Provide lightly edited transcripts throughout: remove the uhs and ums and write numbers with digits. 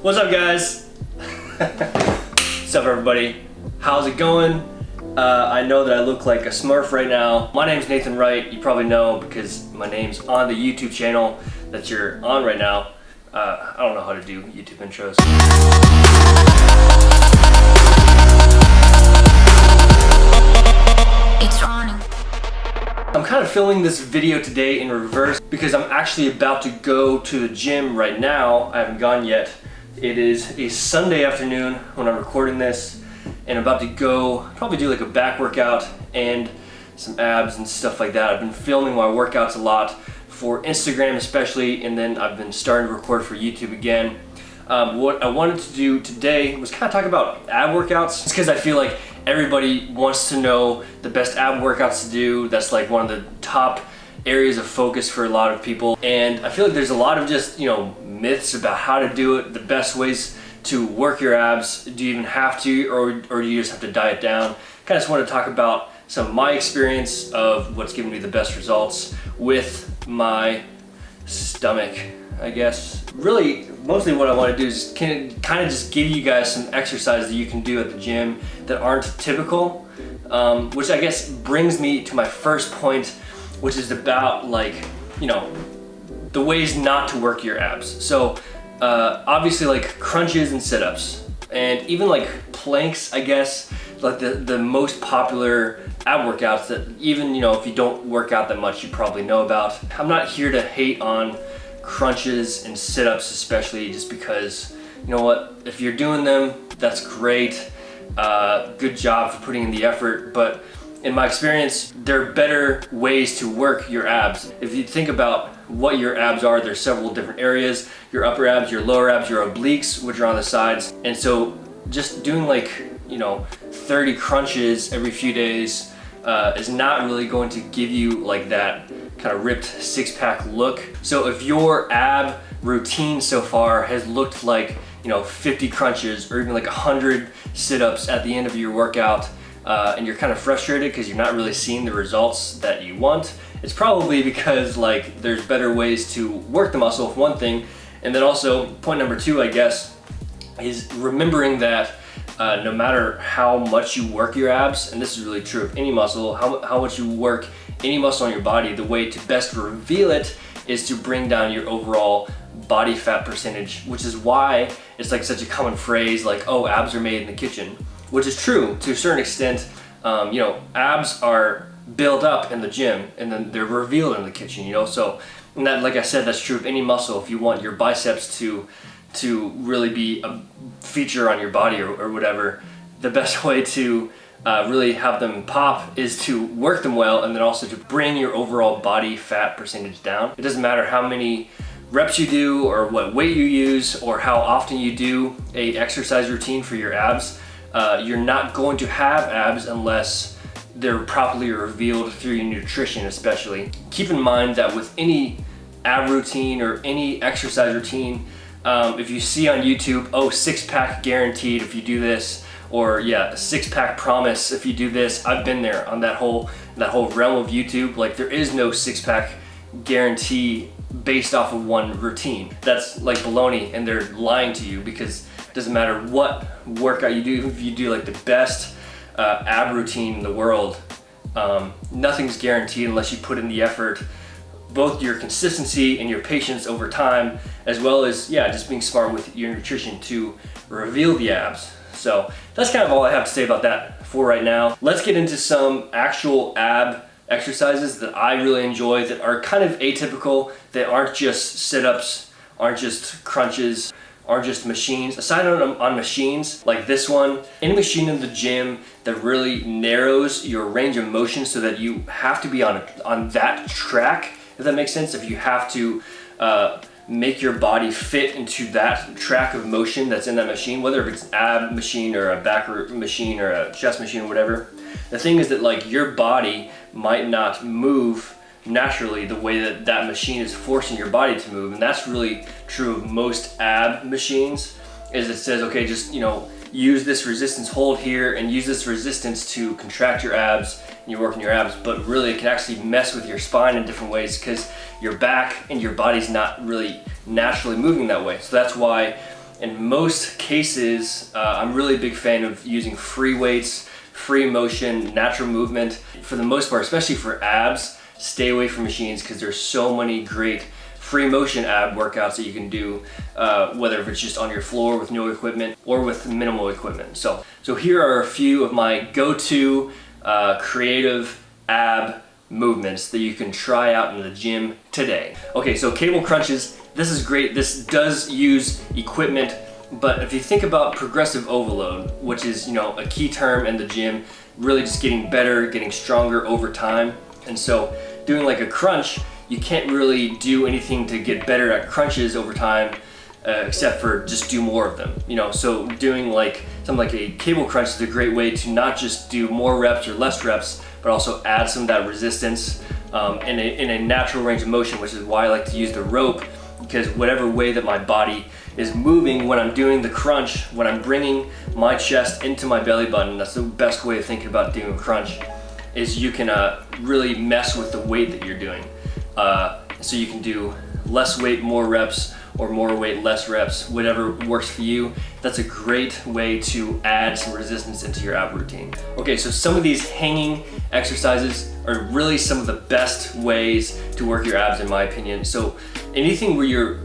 What's up, guys? What's up, everybody? How's it going? I know that I look like a Smurf right now. My name's Nathan Wright. You probably know because my name's on the YouTube channel that you're on right now. I don't know how to do YouTube intros. I'm kind of filming this video today in reverse because I'm actually about to go to the gym right now. I haven't gone yet. It is a Sunday afternoon when I'm recording this, and I'm about to go probably do like a back workout and some abs and stuff like that. I've been filming my workouts a lot for Instagram especially, and then I've been starting to record for YouTube again. What I wanted to do today was kind of talk about ab workouts. It's because I feel like everybody wants to know the best ab workouts to do. That's like one of the top areas of focus for a lot of people. And I feel like there's a lot of just, myths about how to do it, the best ways to work your abs. Do you even have to, or do you just have to diet down? Kind of just want to talk about some of my experience of what's given me the best results with my stomach, I guess. Really, mostly what I want to do is kind of just give you guys some exercises that you can do at the gym that aren't typical, which I guess brings me to my first point, which is about the ways not to work your abs. So obviously like crunches and sit-ups, and even like planks, I guess, like the most popular ab workouts that even, if you don't work out that much, you probably know about. I'm not here to hate on crunches and sit-ups especially, just because, you know what, if you're doing them, that's great. Good job for putting in the effort, but in my experience, there are better ways to work your abs. If you think about what your abs are, there's several different areas: your upper abs, your lower abs, your obliques, which are on the sides. And so just doing 30 crunches every few days is not really going to give you like that kind of ripped six-pack look. So if your ab routine so far has looked like 50 crunches or even like 100 sit-ups at the end of your workout, and you're kind of frustrated because you're not really seeing the results that you want, it's probably because there's better ways to work the muscle, for one thing. And then also point number two, I guess, is remembering that no matter how much you work your abs, and this is really true of any muscle, how much you work any muscle on your body, the way to best reveal it is to bring down your overall body fat percentage, which is why it's such a common phrase oh, abs are made in the kitchen, which is true to a certain extent. Abs are built up in the gym and then they're revealed in the kitchen, so, and that, like I said, that's true of any muscle. If you want your biceps to really be a feature on your body or whatever, the best way to really have them pop is to work them well, and then also to bring your overall body fat percentage down. It doesn't matter how many reps you do or what weight you use or how often you do a exercise routine for your abs. You're not going to have abs unless they're properly revealed through your nutrition, especially. Keep in mind that with any ab routine or any exercise routine, if you see on YouTube, oh, six-pack guaranteed if you do this, or yeah, six-pack promise if you do this, I've been there on that whole realm of YouTube. There is no six-pack guarantee based off of one routine. That's baloney, and they're lying to you, because it doesn't matter what workout you do. If you do the best ab routine in the world, nothing's guaranteed unless you put in the effort, both your consistency and your patience over time, as well as just being smart with your nutrition to reveal the abs. So that's kind of all I have to say about that for right now. Let's get into some actual ab exercises that I really enjoy, that are kind of atypical, that aren't just sit-ups, aren't just crunches, aren't just machines. Aside on machines like this one, any machine in the gym that really narrows your range of motion so that you have to be on that track, if that makes sense. If you have to make your body fit into that track of motion that's in that machine, whether it's an ab machine or a back machine or a chest machine or whatever. The thing is that your body might not move naturally the way that machine is forcing your body to move. And that's really true of most ab machines, is it says, okay, just use this resistance, hold here, and use this resistance to contract your abs, and you're working your abs. But really it can actually mess with your spine in different ways because your back and your body's not really naturally moving that way. So that's why in most cases, I'm really a big fan of using free weights, free motion, natural movement. For the most part, especially for abs, stay away from machines because there's so many great free motion ab workouts that you can do, whether if it's just on your floor with no equipment or with minimal equipment. So here are a few of my go-to creative ab movements that you can try out in the gym today. Okay, so cable crunches, this is great. This does use equipment, but if you think about progressive overload, which is, you know, a key term in the gym, really just getting better, getting stronger over time. And so doing like a crunch, you can't really do anything to get better at crunches over time, except for just do more of them, you know. So doing like something like a cable crunch is a great way to not just do more reps or less reps, but also add some of that resistance in a natural range of motion, which is why I like to use the rope, because whatever way that my body is moving when I'm doing the crunch, when I'm bringing my chest into my belly button, that's the best way of thinking about doing a crunch, is you can really mess with the weight that you're doing. So you can do less weight, more reps, or more weight, less reps, whatever works for you. That's a great way to add some resistance into your ab routine. Okay, so some of these hanging exercises are really some of the best ways to work your abs in my opinion. So anything where you're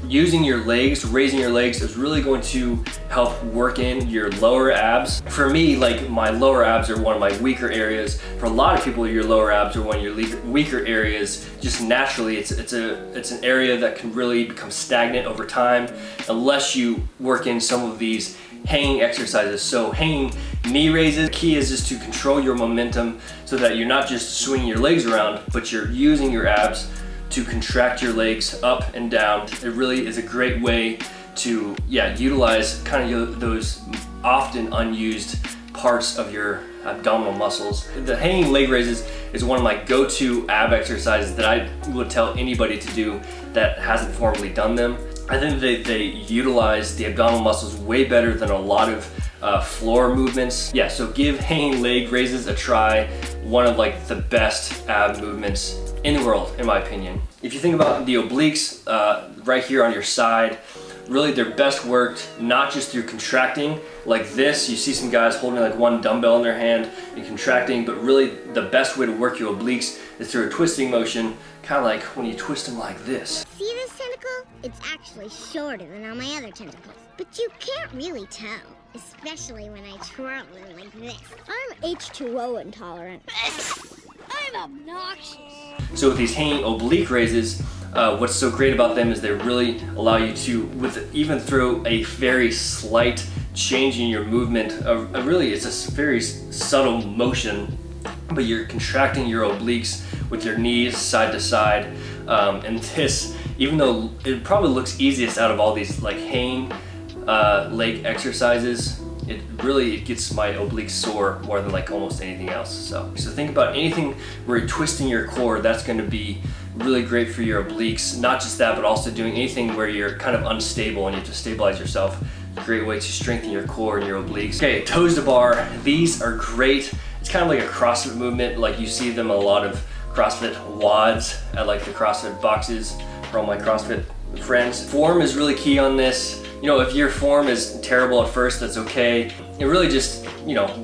using your legs, raising your legs, is really going to help work in your lower abs. For me, like, my lower abs are one of my weaker areas. For a lot of people, your lower abs are one of your weaker areas. Just naturally, it's an area that can really become stagnant over time unless you work in some of these hanging exercises. So hanging knee raises, the key is just to control your momentum so that you're not just swinging your legs around, but you're using your abs to contract your legs up and down. It really is a great way to, utilize kind of those often unused parts of your abdominal muscles. The hanging leg raises is one of my go-to ab exercises that I would tell anybody to do that hasn't formally done them. I think they utilize the abdominal muscles way better than a lot of floor movements. Yeah, so give hanging leg raises a try. One of like the best ab movements in the world, in my opinion. If you think about the obliques right here on your side, really they're best worked not just through contracting like this. You see some guys holding like one dumbbell in their hand and contracting, but really the best way to work your obliques is through a twisting motion, kind of like when you twist them like this. See this tentacle? It's actually shorter than all my other tentacles, but you can't really tell, especially when I twirl them like this. I'm H2O intolerant. I'm obnoxious. So with these hanging oblique raises, what's so great about them is they really allow you to, even through a very slight change in your movement, really it's a very subtle motion, but you're contracting your obliques with your knees side to side. And this, even though it probably looks easiest out of all these like hanging leg exercises, it gets my obliques sore more than like almost anything else. So think about anything where you're twisting your core. That's going to be really great for your obliques. Not just that, but also doing anything where you're kind of unstable and you have to stabilize yourself. Great way to strengthen your core and your obliques. Okay, toes to bar. These are great. It's kind of like a CrossFit movement. Like you see them in a lot of CrossFit wads at like the CrossFit boxes for all my CrossFit friends. Form is really key on this. You know, if your form is terrible at first, that's okay. It really just,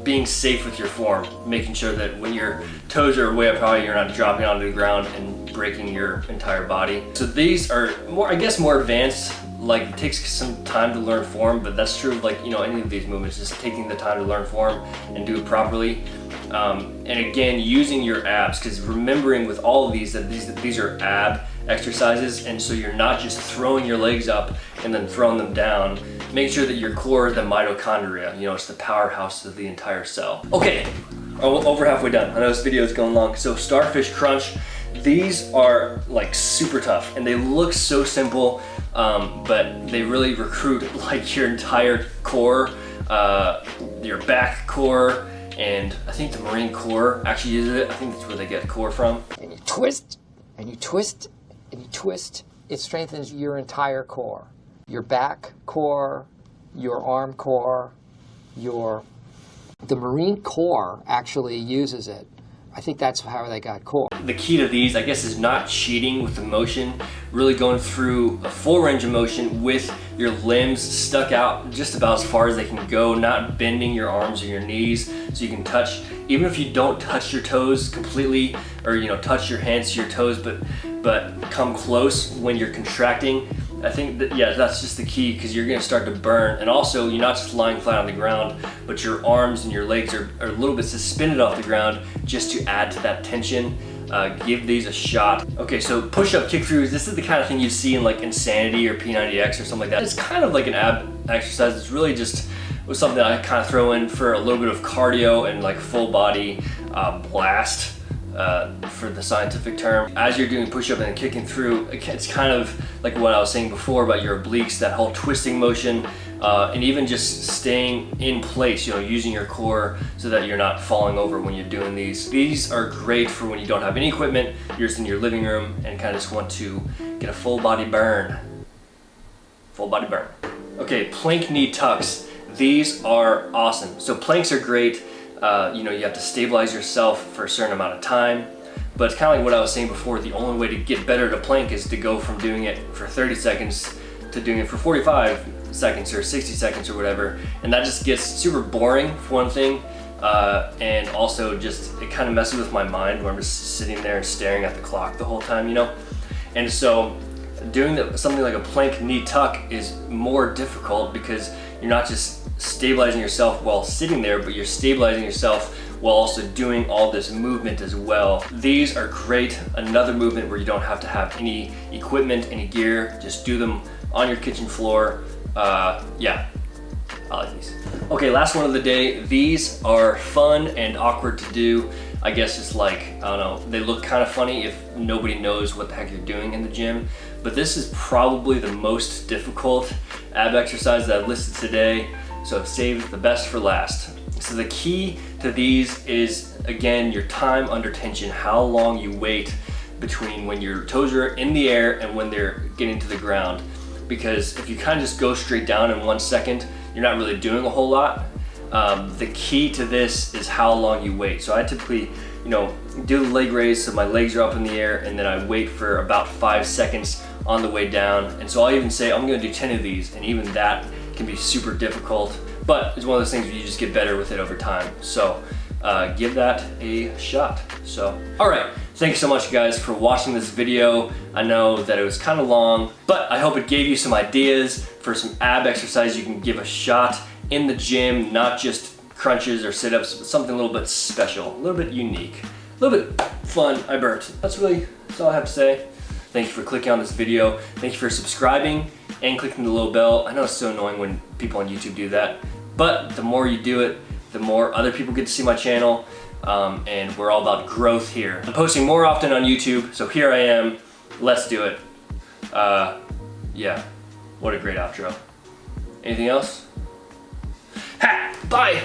being safe with your form, making sure that when your toes are way up high, you're not dropping onto the ground and breaking your entire body. So these are more advanced. Like, it takes some time to learn form, but that's true of like, any of these movements, just taking the time to learn form and do it properly. And again, using your abs, because remembering with all of these that these are ab exercises, and so you're not just throwing your legs up and then throwing them down. Make sure that your core, the mitochondria, it's the powerhouse of the entire cell. Okay, over halfway done. I know this video is going long. So starfish crunch, these are like super tough and they look so simple, but they really recruit like your entire core, your back core, and I think the Marine Corps actually uses it. I think that's where they get core from. And you twist, and you twist, and you twist. It strengthens your entire core. Your back core, your arm core, the Marine Corps actually uses it I think that's how they got core. The key to these, I guess, is not cheating with the motion, really going through a full range of motion with your limbs stuck out just about as far as they can go, not bending your arms or your knees so you can touch, even if you don't touch your toes completely, or touch your hands to your toes, but come close when you're contracting. I think that, yeah, that's just the key, because you're gonna start to burn. And also, you're not just lying flat on the ground, but your arms and your legs are a little bit suspended off the ground just to add to that tension. Give these a shot. Okay, so push-up kick-throughs, this is the kind of thing you see in like Insanity or P90X or something like that. It's kind of like an ab exercise. It's really just something that I kind of throw in for a little bit of cardio and like full body blast. For the scientific term. As you're doing push-up and kicking through, it's kind of like what I was saying before about your obliques, that whole twisting motion, and even just staying in place, using your core so that you're not falling over when you're doing these. These are great for when you don't have any equipment, you're just in your living room and kind of just want to get a full body burn. Full body burn. Okay, plank knee tucks. These are awesome. So planks are great. You have to stabilize yourself for a certain amount of time, but it's kind of like what I was saying before. The only way to get better at a plank is to go from doing it for 30 seconds to doing it for 45 seconds or 60 seconds or whatever, and that just gets super boring for one thing, and also just it kind of messes with my mind when I'm just sitting there and staring at the clock the whole time, and so doing something like a plank knee tuck is more difficult because you're not just stabilizing yourself while sitting there, but you're stabilizing yourself while also doing all this movement as well. These are great. Another movement where you don't have to have any equipment, any gear, just do them on your kitchen floor. Yeah, I like these. Okay, last one of the day. These are fun and awkward to do. I guess it's like, I don't know, they look kind of funny if nobody knows what the heck you're doing in the gym, but this is probably the most difficult ab exercise that I've listed today. So I've saved the best for last. So the key to these is, again, your time under tension, how long you wait between when your toes are in the air and when they're getting to the ground. Because if you kind of just go straight down in 1 second, you're not really doing a whole lot. The key to this is how long you wait. So I typically, do the leg raise so my legs are up in the air, and then I wait for about 5 seconds on the way down. And so I'll even say I'm gonna do 10 of these, and even that can be super difficult, but it's one of those things where you just get better with it over time. So give that a shot. So, all right, thank you so much guys for watching this video. I know that it was kind of long, but I hope it gave you some ideas for some ab exercise you can give a shot in the gym, not just crunches or sit-ups, but something a little bit special, a little bit unique, a little bit fun. I burped. That's all I have to say. Thank you for clicking on this video. Thank you for subscribing and clicking the little bell. I know it's so annoying when people on YouTube do that, but the more you do it, the more other people get to see my channel, and we're all about growth here. I'm posting more often on YouTube, so here I am. Let's do it. Yeah, what a great outro. Anything else? Ha! Bye!